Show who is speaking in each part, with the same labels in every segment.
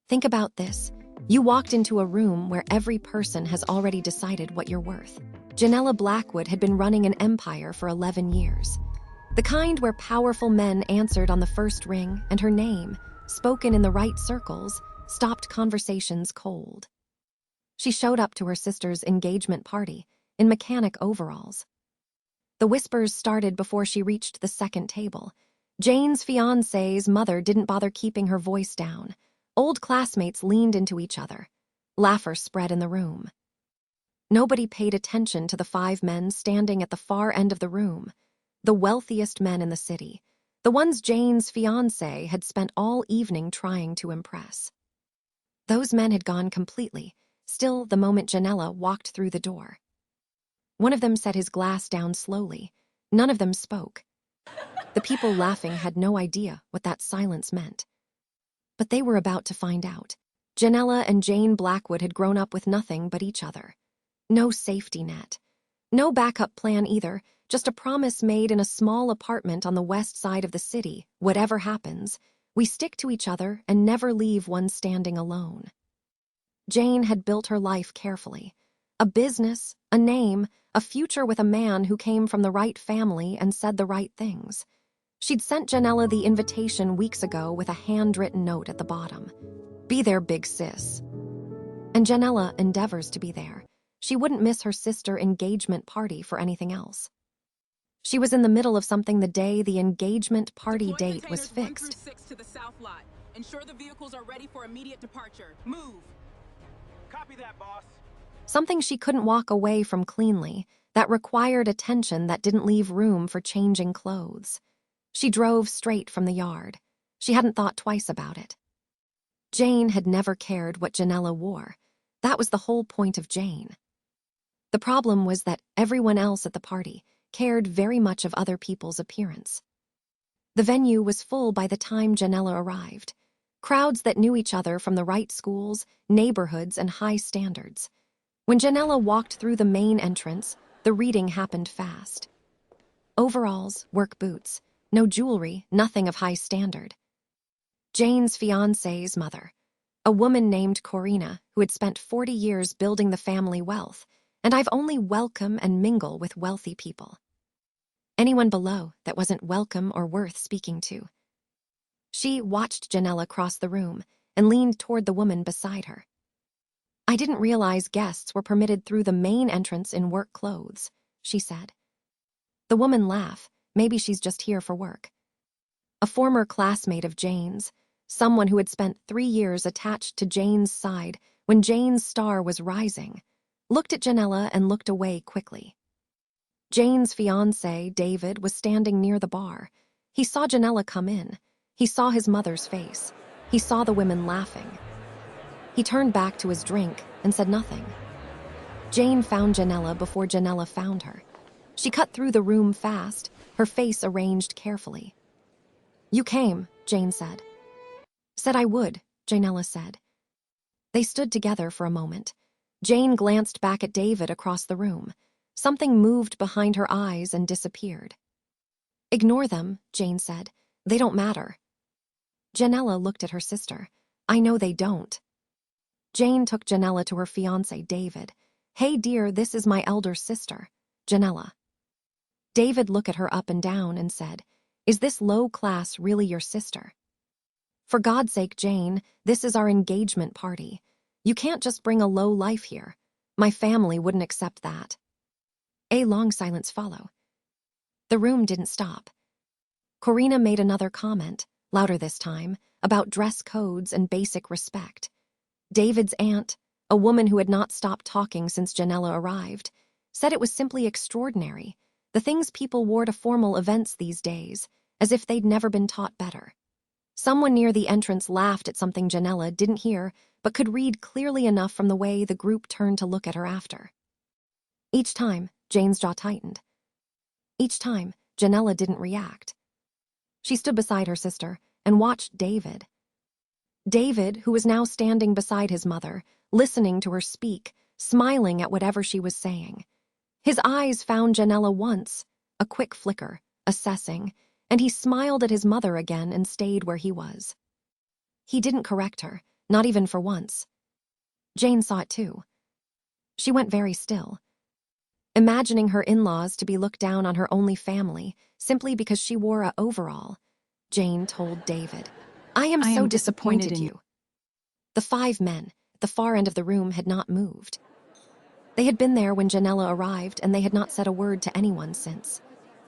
Speaker 1: Think about this. You walked into a room where every person has already decided what you're worth. Jenella Blackwood had been running an empire for 11 years. The kind where powerful men answered on the first ring and her name, spoken in the right circles, stopped conversations cold. She showed up to her sister's engagement party in mechanic overalls. The whispers started before she reached the second table. Jane's fiancé's mother didn't bother keeping her voice down. Old classmates leaned into each other. Laughter spread in the room. Nobody paid attention to the 5 men standing at the far end of the room, the wealthiest men in the city, the ones Jane's fiancé had spent all evening trying to impress. Those men had gone completely, still the moment Jenella walked through the door. One of them set his glass down slowly. None of them spoke. The people laughing had no idea what that silence meant. But they were about to find out. Jenella and Jane Blackwood had grown up with nothing but each other. No safety net. No backup plan either, just a promise made in a small apartment on the west side of the city. Whatever happens, we stick to each other and never leave one standing alone. Jane had built her life carefully. A business, a name, a future with a man who came from the right family and said the right things. She'd sent Jenella the invitation weeks ago with a handwritten note at the bottom. Be there, big sis. And Jenella endeavors to be there. She wouldn't miss her sister engagement party for anything else. She was in the middle of something the day the engagement party date was fixed.
Speaker 2: 1 through 6 to the south lot. Ensure the vehicles are ready for immediate departure. Move.
Speaker 3: Copy that, boss.
Speaker 1: Something she couldn't walk away from cleanly, that required attention that didn't leave room for changing clothes. She drove straight from the yard. She hadn't thought twice about it. Jane had never cared what Jenella wore. That was the whole point of Jane. The problem was that everyone else at the party cared very much of other people's appearance. The venue was full by the time Jenella arrived. Crowds that knew each other from the right schools, neighborhoods, and high standards. When Jenella walked through the main entrance, the reading happened fast. Overalls, work boots, no jewelry, nothing of high standard. Jane's fiancé's mother, a woman named Korina who had spent 40 years building the family wealth, and I've only welcome and mingle with wealthy people. Anyone below that wasn't welcome or worth speaking to. She watched Jenella cross the room and leaned toward the woman beside her. I didn't realize guests were permitted through the main entrance in work clothes, she said. The woman laughed. Maybe she's just here for work. A former classmate of Jane's, someone who had spent 3 years attached to Jane's side when Jane's star was rising, looked at Jenella and looked away quickly. Jane's fiancé, David, was standing near the bar. He saw Jenella come in. He saw his mother's face. He saw the women laughing. He turned back to his drink and said nothing. Jane found Jenella before Jenella found her. She cut through the room fast, her face arranged carefully. You came, Jane said. Said I would, Jenella said. They stood together for a moment. Jane glanced back at David across the room. Something moved behind her eyes and disappeared. Ignore them, Jane said. They don't matter. Jenella looked at her sister. I know they don't. Jane took Jenella to her fiancé, David. Hey dear, this is my elder sister, Jenella. David looked at her up and down and said, Is this low class really your sister? For God's sake, Jane, this is our engagement party. You can't just bring a low life here. My family wouldn't accept that. A long silence followed. The room didn't stop. Korina made another comment, louder this time, about dress codes and basic respect. David's aunt, a woman who had not stopped talking since Jenella arrived, said it was simply extraordinary, the things people wore to formal events these days, as if they'd never been taught better. Someone near the entrance laughed at something Jenella didn't hear, but could read clearly enough from the way the group turned to look at her after. Each time, Jane's jaw tightened. Each time, Jenella didn't react. She stood beside her sister and watched David. David, who was now standing beside his mother, listening to her speak, smiling at whatever she was saying. His eyes found Jenella once, a quick flicker, assessing, and he smiled at his mother again and stayed where he was. He didn't correct her, not even for once. Jane saw it too. She went very still, imagining her in-laws to be looked down on her only family simply because she wore a overall. Jane told David, "I am so disappointed in you." The 5 men at the far end of the room had not moved. They had been there when Jenella arrived, and they had not said a word to anyone since.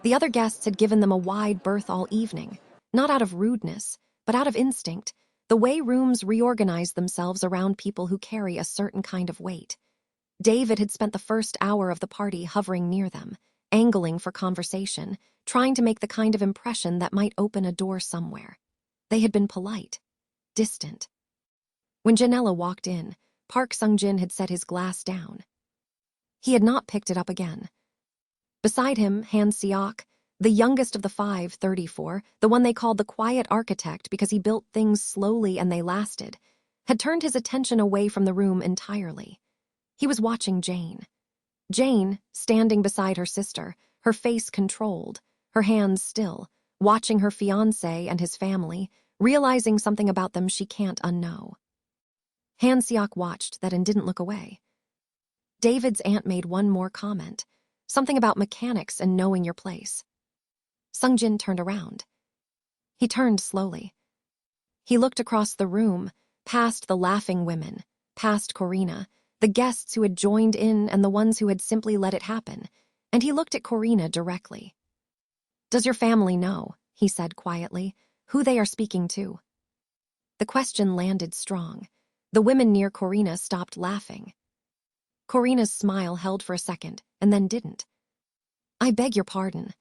Speaker 1: The other guests had given them a wide berth all evening, not out of rudeness, but out of instinct, the way rooms reorganize themselves around people who carry a certain kind of weight. David had spent the first hour of the party hovering near them, angling for conversation, trying to make the kind of impression that might open a door somewhere. They had been polite, distant. When Jenella walked in, Park Sung-jin had set his glass down. He had not picked it up again. Beside him, Han Seok, the youngest of the 5, 34, the one they called the quiet architect because he built things slowly and they lasted, had turned his attention away from the room entirely. He was watching Jane. Jane, standing beside her sister, her face controlled, her hands still, watching her fiancé and his family, realizing something about them she can't unknow. Han Seok watched that and didn't look away. David's aunt made one more comment, something about mechanics and knowing your place. Sung-jin turned around. He turned slowly. He looked across the room, past the laughing women, past Korina, the guests who had joined in and the ones who had simply let it happen, and he looked at Korina directly. "Does your family know," he said quietly, "who they are speaking to?" The question landed strong. The women near Korina stopped laughing. Korina's smile held for a second, and then didn't. "I beg your pardon.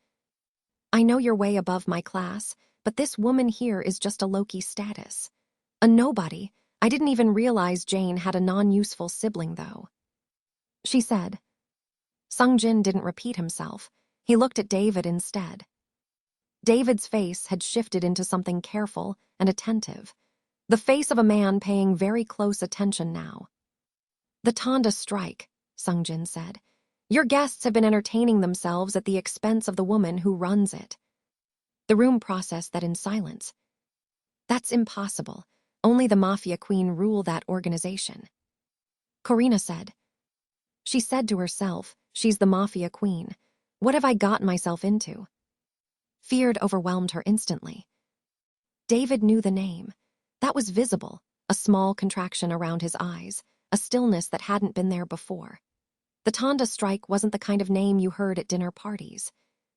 Speaker 1: I know you're way above my class, but this woman here is just a low-key status. A nobody. I didn't even realize Jane had a non-useful sibling, though," she said. Sung-jin didn't repeat himself. He looked at David instead. David's face had shifted into something careful and attentive, the face of a man paying very close attention now. "The Tonda strike," Sung-jin said. "Your guests have been entertaining themselves at the expense of the woman who runs it." The room processed that in silence. "That's impossible. Only the Mafia queen rule that organization." Korina said. She said to herself, "She's the Mafia queen. What have I gotten myself into?" Fear overwhelmed her instantly. David knew the name. That was visible, a small contraction around his eyes, a stillness that hadn't been there before. The Tonda strike wasn't the kind of name you heard at dinner parties.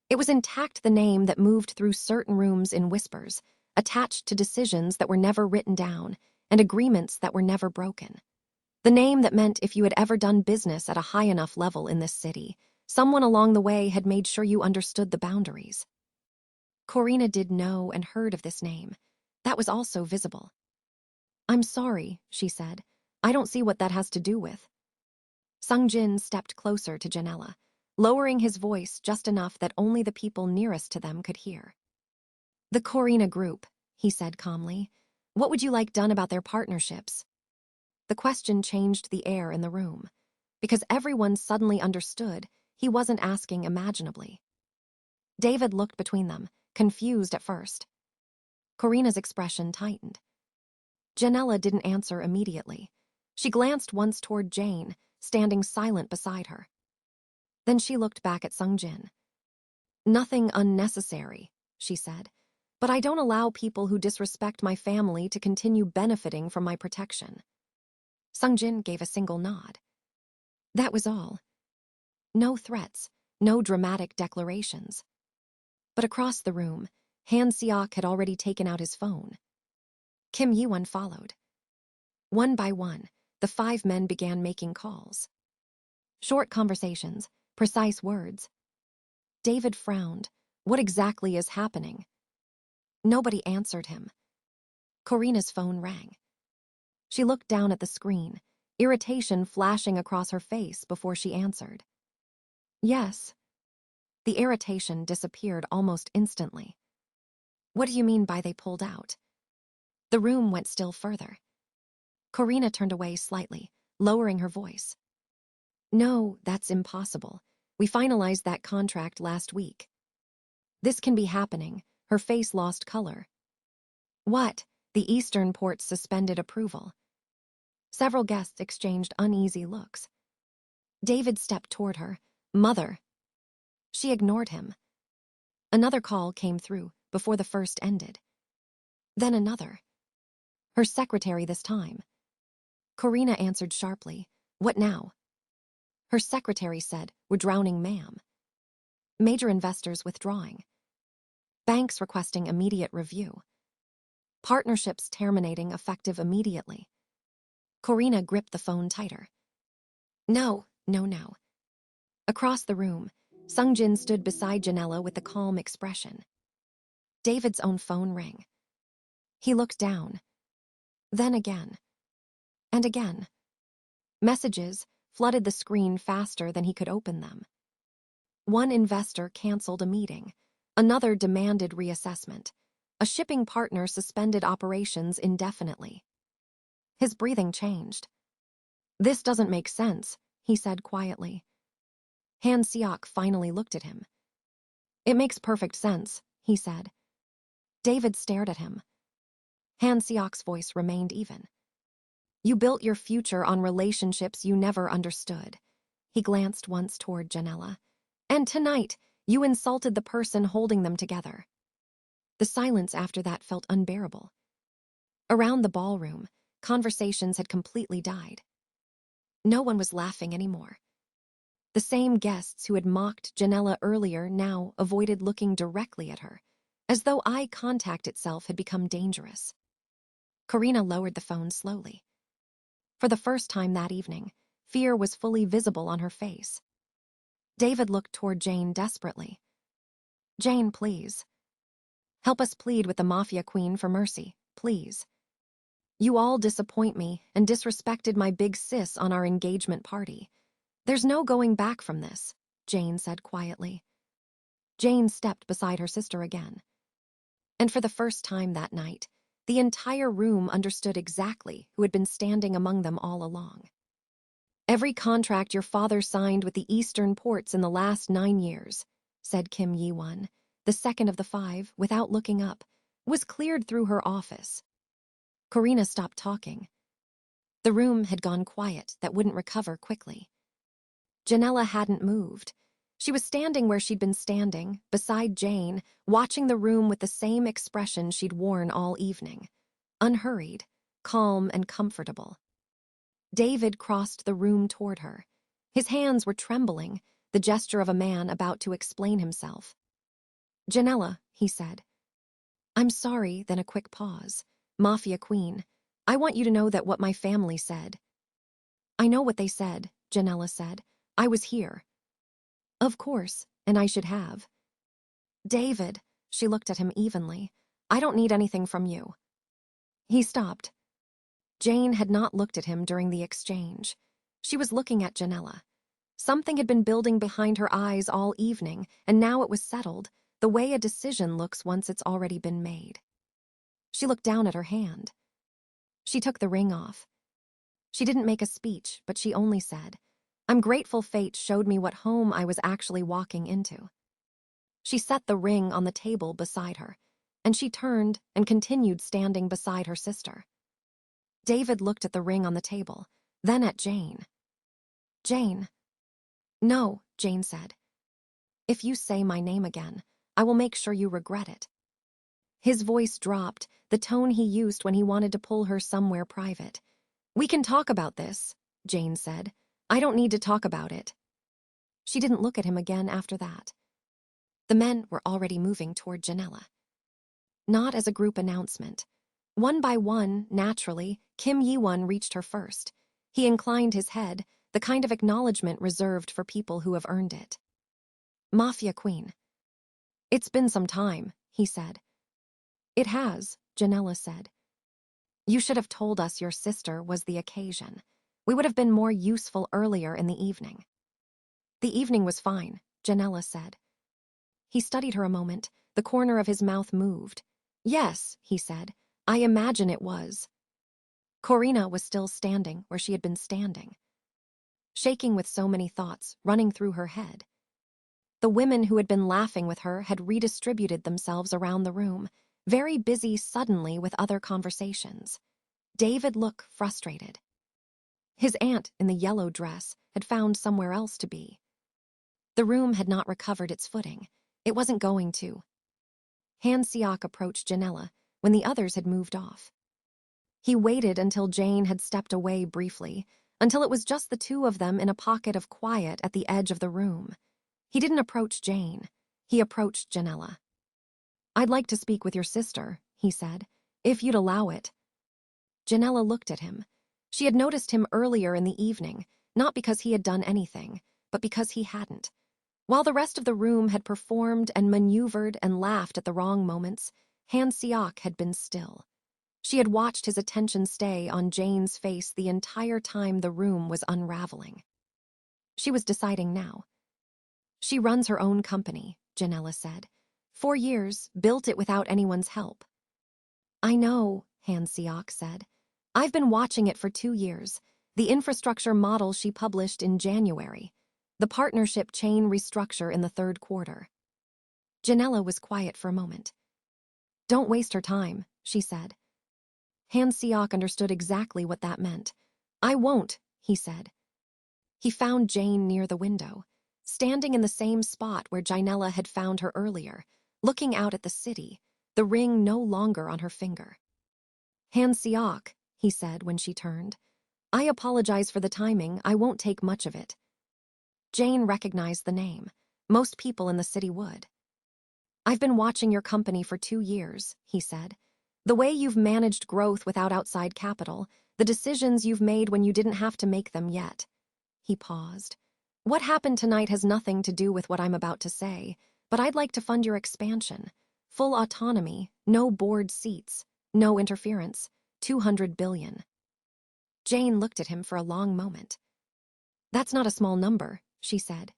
Speaker 1: It was intact, the name that moved through certain rooms in whispers, attached to decisions that were never written down and agreements that were never broken. The name that meant if you had ever done business at a high enough level in this city, someone along the way had made sure you understood the boundaries. Korina did know and heard of this name. That was also visible. "I'm sorry," she said. "I don't see what that has to do with." Sung-jin stepped closer to Jenella, lowering his voice just enough that only the people nearest to them could hear. "The Korina group," he said calmly. "What would you like done about their partnerships?" The question changed the air in the room. Because everyone suddenly understood, he wasn't asking imaginably. David looked between them, confused at first. Korina's expression tightened. Jenella didn't answer immediately. She glanced once toward Jane, standing silent beside her. Then she looked back at Sung-jin. "Nothing unnecessary," she said, "but I don't allow people who disrespect my family to continue benefiting from my protection." Sung-jin gave a single nod. That was all. No threats, no dramatic declarations. But across the room, Han Seok had already taken out his phone. Kim Yi-won followed. One by one, the 5 men began making calls. Short conversations, precise words. David frowned. What exactly is happening? Nobody answered him. Korina's phone rang. She looked down at the screen, irritation flashing across her face before she answered. "Yes." The irritation disappeared almost instantly. "What do you mean by they pulled out?" The room went still further. Korina turned away slightly, lowering her voice. "No, that's impossible. We finalized that contract last week." "This can be happening." Her face lost color. "What?" The Eastern ports suspended approval. Several guests exchanged uneasy looks. David stepped toward her. "Mother." She ignored him. Another call came through before the first ended. Then another. Her secretary this time. Korina answered sharply. "What now?" Her secretary said, "We're drowning, ma'am." Major investors withdrawing. Banks requesting immediate review. Partnerships terminating effective immediately. Korina gripped the phone tighter. No, no, no. Across the room, Sungjin stood beside Jenella with the calm expression. David's own phone rang. He looked down. Then again. And again. Messages flooded the screen faster than he could open them. One investor canceled a meeting. Another demanded reassessment. A shipping partner suspended operations indefinitely. His breathing changed. "This doesn't make sense," he said quietly. Han Seok finally looked at him. "It makes perfect sense," he said. David stared at him. Han Seok's voice remained even. "You built your future on relationships you never understood." He glanced once toward Jenella. "And tonight, you insulted the person holding them together." The silence after that felt unbearable. Around the ballroom, conversations had completely died. No one was laughing anymore. The same guests who had mocked Jenella earlier now avoided looking directly at her, as though eye contact itself had become dangerous. Korina lowered the phone slowly. For the first time that evening, fear was fully visible on her face. David looked toward Jane desperately. "Jane, please. Help us plead with the Mafia queen for mercy, please. You all disappoint me and disrespected my big sis on our engagement party. There's no going back from this," Jane said quietly. Jane stepped beside her sister again. And for the first time that night, the entire room understood exactly who had been standing among them all along. "Every contract your father signed with the Eastern ports in the last 9 years," said Kim Yi-won, the second of the 5, without looking up, was cleared through her office. Korina stopped talking. The room had gone quiet that wouldn't recover quickly. Jenella hadn't moved. She was standing where she'd been standing, beside Jane, watching the room with the same expression she'd worn all evening. Unhurried, calm and comfortable. David crossed the room toward her. His hands were trembling, the gesture of a man about to explain himself. "Jenella," he said. "I'm sorry," then a quick pause. "Mafia queen, I want you to know that what my family said." "I know what they said," Jenella said. "I was here." "Of course, and I should have." "David," she looked at him evenly, "I don't need anything from you." He stopped. Jane had not looked at him during the exchange. She was looking at Jenella. Something had been building behind her eyes all evening, and now it was settled, the way a decision looks once it's already been made. She looked down at her hand. She took the ring off. She didn't make a speech, but she only said, "I'm grateful fate showed me what home I was actually walking into." She set the ring on the table beside her, and she turned and continued standing beside her sister. David looked at the ring on the table, then at Jane. "Jane." "No," Jane said. "If you say my name again, I will make sure you regret it." His voice dropped, the tone he used when he wanted to pull her somewhere private. "We can talk about this," Jane said. "I don't need to talk about it." She didn't look at him again after that. The men were already moving toward Jenella. Not as a group announcement. One by one, naturally, Kim Yi-won reached her first. He inclined his head, the kind of acknowledgement reserved for people who have earned it. "Mafia queen." "It's been some time," he said. "It has," Jenella said. "You should have told us your sister was the occasion. We would have been more useful earlier in the evening." "The evening was fine," Jenella said. He studied her a moment. The corner of his mouth moved. "Yes," he said. "I imagine it was." Korina was still standing where she had been standing, shaking with so many thoughts running through her head. The women who had been laughing with her had redistributed themselves around the room, very busy suddenly with other conversations. David looked frustrated. His aunt in the yellow dress had found somewhere else to be. The room had not recovered its footing. It wasn't going to. Han Siok approached Jenella when the others had moved off. He waited until Jane had stepped away briefly, until it was just the two of them in a pocket of quiet at the edge of the room. He didn't approach Jane. He approached Jenella. "I'd like to speak with your sister," he said, "if you'd allow it." Jenella looked at him. She had noticed him earlier in the evening, not because he had done anything, but because he hadn't. While the rest of the room had performed and maneuvered and laughed at the wrong moments, Han Siok had been still. She had watched his attention stay on Jane's face the entire time the room was unraveling. She was deciding now. "She runs her own company," Jenella said. 4 years, built it without anyone's help." "I know," Han Siok said. "I've been watching it for 2 years. The infrastructure model she published in January. The partnership chain restructure in the 3rd quarter." Jenella was quiet for a moment. "Don't waste her time," she said. Han Siok understood exactly what that meant. "I won't," he said. He found Jane near the window, standing in the same spot where Jenella had found her earlier, looking out at the city, the ring no longer on her finger. "Han Siok," he said when she turned. "I apologize for the timing. I won't take much of it." Jane recognized the name. Most people in the city would. "I've been watching your company for 2 years," he said. "The way you've managed growth without outside capital, the decisions you've made when you didn't have to make them yet." He paused. "What happened tonight has nothing to do with what I'm about to say, but I'd like to fund your expansion. Full autonomy, no board seats, no interference, 200 billion. Jane looked at him for a long moment. "That's not a small number," she said.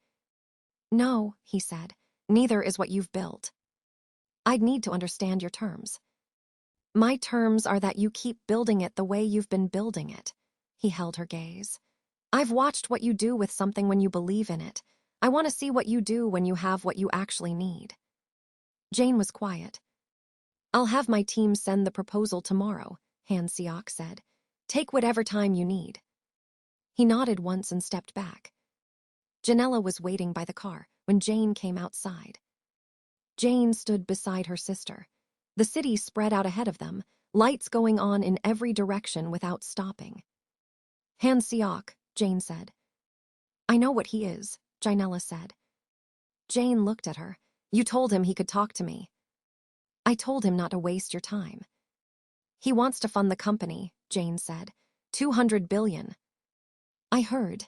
Speaker 1: "No," he said, "neither is what you've built. I'd need to understand your terms." "My terms are that you keep building it the way you've been building it." He held her gaze. "I've watched what you do with something when you believe in it. I want to see what you do when you have what you actually need." Jane was quiet. "I'll have my team send the proposal tomorrow," Han Siok said. "Take whatever time you need." He nodded once and stepped back. Jenella was waiting by the car when Jane came outside. Jane stood beside her sister. The city spread out ahead of them, lights going on in every direction without stopping. "Han Siok," Jane said. "I know what he is," Jenella said. Jane looked at her. "You told him he could talk to me." "I told him not to waste your time." "He wants to fund the company," Jane said. 200 billion. "I heard."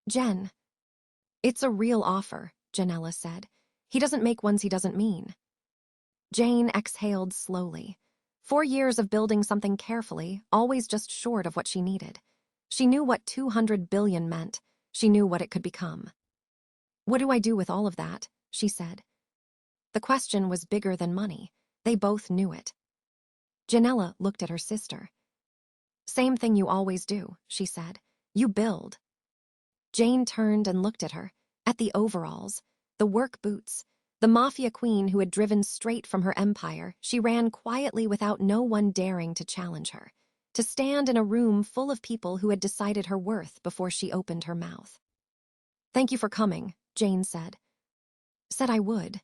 Speaker 1: "Jen." "It's a real offer," Jenella said. "He doesn't make ones he doesn't mean." Jane exhaled slowly. 4 years of building something carefully, always just short of what she needed. She knew what 200 billion meant. She knew what it could become. "What do I do with all of that?" she said. The question was bigger than money. They both knew it. Jenella looked at her sister. "Same thing you always do," she said. "You build." Jane turned and looked at her, at the overalls, the work boots, the Mafia queen who had driven straight from her empire. She ran quietly without no one daring to challenge her, to stand in a room full of people who had decided her worth before she opened her mouth. "Thank you for coming," Jane said. "Said I would.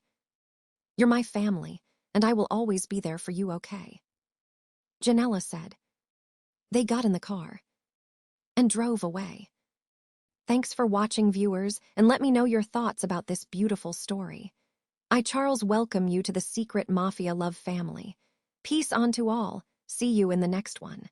Speaker 1: You're my family, and I will always be there for you, okay?" Jenella said. They got in the car and drove away. Thanks for watching, viewers, and let me know your thoughts about this beautiful story. I, Charles, welcome you to the secret Mafia love family. Peace on to all. See you in the next one.